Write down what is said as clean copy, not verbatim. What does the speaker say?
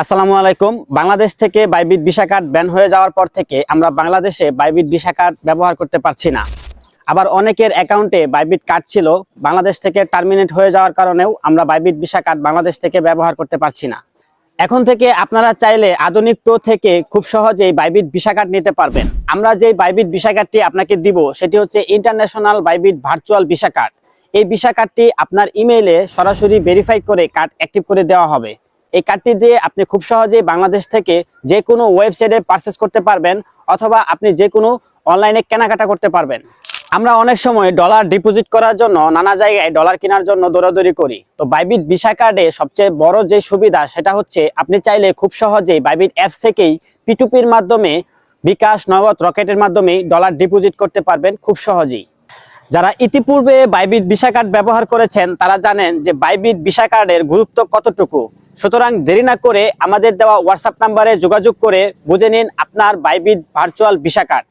আসসালামু আলাইকুম। বাংলাদেশ থেকে বাইবিট ভিসা কার্ড ব্যান হয়ে যাওয়ার পর থেকে আমরা বাংলাদেশে বাইবিট ভিসা কার্ড ব্যবহার করতে পারছি না। আবার অনেকের অ্যাকাউন্টে বাইবিট কার্ড ছিল, বাংলাদেশ থেকে টার্মিনেট হয়ে যাওয়ার কারণেও আমরা বাইবিট ভিসা কার্ড বাংলাদেশ থেকে ব্যবহার করতে পারছি না। এখন থেকে আপনারা চাইলে আধুনিক প্রো থেকে খুব সহজেই বাইবিট ভিসা কার্ড নিতে পারবেন। আমরা যেই বাইবিট ভিসা কার্ডটি আপনাকে দিব সেটি হচ্ছে international Bybit virtual visa card. এই ভিসা কার্ডটি আপনার ইমেইলে সরাসরি ভেরিফাই করে কার্ড অ্যাক্টিভ করে দেওয়া হবে। এই কার্ডটি দিয়ে আপনি খুব সহজেই বাংলাদেশ থেকে যে কোনো ওয়েবসাইটে পারচেস করতে পারবেন অথবা আপনি যে কোনো অনলাইনে কেনাকাটা করতে পারবেন। আমরা অনেক সময় ডলার ডিপোজিট করার জন্য নানা জায়গায় ডলার কেনার জন্য দৌড়াদৌড়ি করি। তো বাইবিট ভিসা কার্ডে সবচেয়ে বড় যে সুবিধা সেটা হচ্ছে আপনি চাইলে খুব সহজেই বাইবিট অ্যাপস থেকেই P2Pর মাধ্যমে বিকাশ, নগদ, রকেটের মাধ্যমে ডলার ডিপোজিট করতে পারবেন খুব সহজেই। যারা ইতিপূর্বে বাইবিট ভিসা কার্ড ব্যবহার করেছেন তারা জানেন যে বাইবিট ভিসা কার্ডের গুরুত্ব কতটুকু। সুতরাং দেরি না করে আমাদের দেওয়া হোয়াটসঅ্যাপ নাম্বারে যোগাযোগ করে বুঝে নিন আপনার বাইবিট ভার্চুয়াল ভিসা কার্ড।